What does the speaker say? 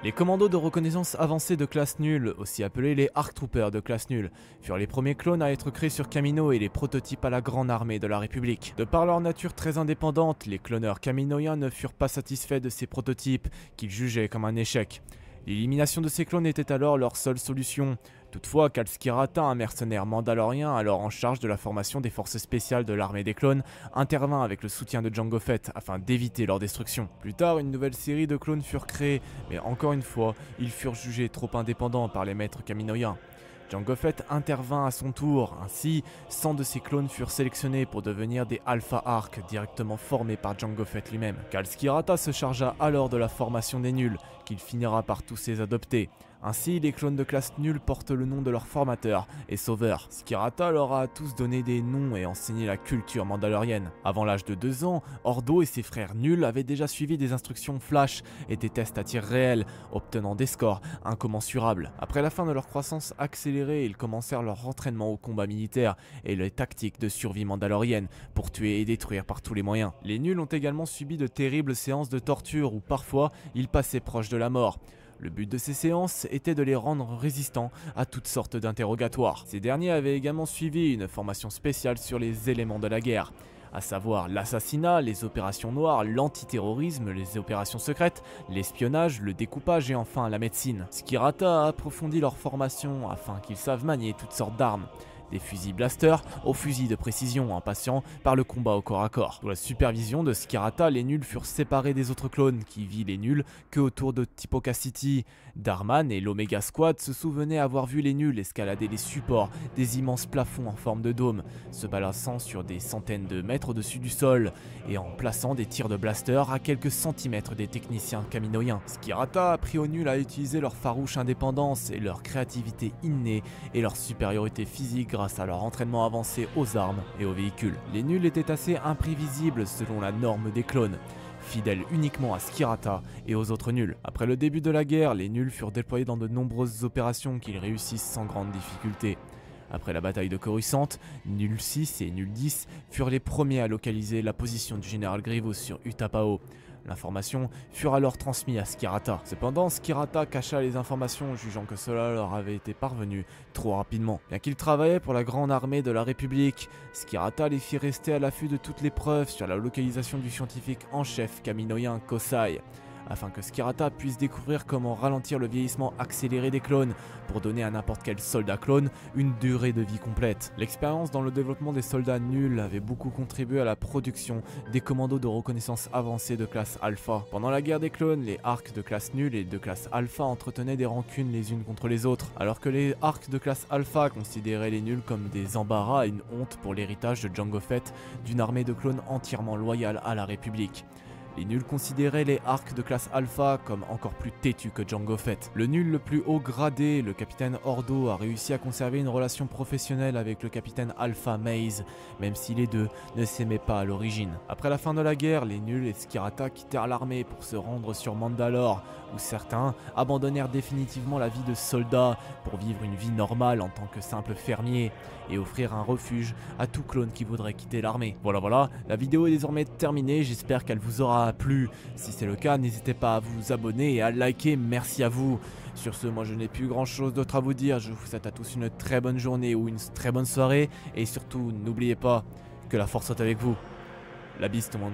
Les commandos de reconnaissance avancée de classe nulle, aussi appelés les ARC Troopers de classe nulle, furent les premiers clones à être créés sur Kamino et les prototypes à la grande armée de la République. De par leur nature très indépendante, les cloneurs kaminoïens ne furent pas satisfaits de ces prototypes, qu'ils jugeaient comme un échec. L'élimination de ces clones était alors leur seule solution. Toutefois, Kal Skirata, un mercenaire mandalorien alors en charge de la formation des forces spéciales de l'armée des clones, intervint avec le soutien de Jango Fett afin d'éviter leur destruction. Plus tard, une nouvelle série de clones furent créés, mais encore une fois, ils furent jugés trop indépendants par les maîtres kaminoïens. Jango Fett intervint à son tour, ainsi 100 de ses clones furent sélectionnés pour devenir des Alpha Arc directement formés par Jango Fett lui-même. Kal Skirata se chargea alors de la formation des nuls, qu'il finira par tous les adopter. Ainsi, les clones de classe nulle portent le nom de leur formateur et sauveur. Skirata leur a tous donné des noms et enseigné la culture mandalorienne. Avant l'âge de 2 ans, Ordo et ses frères nuls avaient déjà suivi des instructions flash et des tests à tir réel, obtenant des scores incommensurables. Après la fin de leur croissance accélérée, ils commencèrent leur entraînement au combat militaire et les tactiques de survie mandalorienne pour tuer et détruire par tous les moyens. Les nuls ont également subi de terribles séances de torture où parfois ils passaient proche de la mort. Le but de ces séances était de les rendre résistants à toutes sortes d'interrogatoires. Ces derniers avaient également suivi une formation spéciale sur les éléments de la guerre, à savoir l'assassinat, les opérations noires, l'antiterrorisme, les opérations secrètes, l'espionnage, le découpage et enfin la médecine. Skirata a approfondi leur formation afin qu'ils savent manier toutes sortes d'armes. Des fusils blaster aux fusils de précision en passant par le combat au corps à corps. Sous la supervision de Skirata, les nuls furent séparés des autres clones qui vit les nuls que autour de Tipoca City. Darman et l'Omega Squad se souvenaient avoir vu les nuls escalader les supports des immenses plafonds en forme de dôme, se balançant sur des centaines de mètres au-dessus du sol et en plaçant des tirs de blaster à quelques centimètres des techniciens kaminoïens. Skirata a appris aux nuls à utiliser leur farouche indépendance et leur créativité innée et leur supériorité physique grâce à leur entraînement avancé aux armes et aux véhicules. Les nuls étaient assez imprévisibles selon la norme des clones, fidèles uniquement à Skirata et aux autres nuls. Après le début de la guerre, les nuls furent déployés dans de nombreuses opérations qu'ils réussissent sans grande difficulté. Après la bataille de Coruscant, Nul 6 et Nul 10 furent les premiers à localiser la position du général Grievous sur Utapao. L'information fut alors transmise à Skirata. Cependant, Skirata cacha les informations, jugeant que cela leur avait été parvenu trop rapidement. Bien qu'il travaillait pour la grande armée de la République, Skirata les fit rester à l'affût de toutes les preuves sur la localisation du scientifique en chef kaminoïen Kosai, afin que Skirata puisse découvrir comment ralentir le vieillissement accéléré des clones pour donner à n'importe quel soldat clone une durée de vie complète. L'expérience dans le développement des soldats nuls avait beaucoup contribué à la production des commandos de reconnaissance avancés de classe Alpha. Pendant la guerre des clones, les ARC de classe nulle et de classe Alpha entretenaient des rancunes les unes contre les autres, alors que les ARC de classe Alpha considéraient les nuls comme des embarras et une honte pour l'héritage de Jango Fett d'une armée de clones entièrement loyale à la République. Les nuls considéraient les ARC de classe Alpha comme encore plus têtus que Jango Fett. Le nul le plus haut gradé, le capitaine Ordo, a réussi à conserver une relation professionnelle avec le capitaine Alpha Maze, même si les deux ne s'aimaient pas à l'origine. Après la fin de la guerre, les nuls et Skirata quittèrent l'armée pour se rendre sur Mandalore, où certains abandonnèrent définitivement la vie de soldat pour vivre une vie normale en tant que simple fermier et offrir un refuge à tout clone qui voudrait quitter l'armée. Voilà, la vidéo est désormais terminée, j'espère qu'elle vous aura plu. Si c'est le cas, n'hésitez pas à vous abonner et à liker, merci à vous. Sur ce, moi je n'ai plus grand chose d'autre à vous dire, je vous souhaite à tous une très bonne journée ou une très bonne soirée, et surtout n'oubliez pas que la force soit avec vous. La bise tout le monde.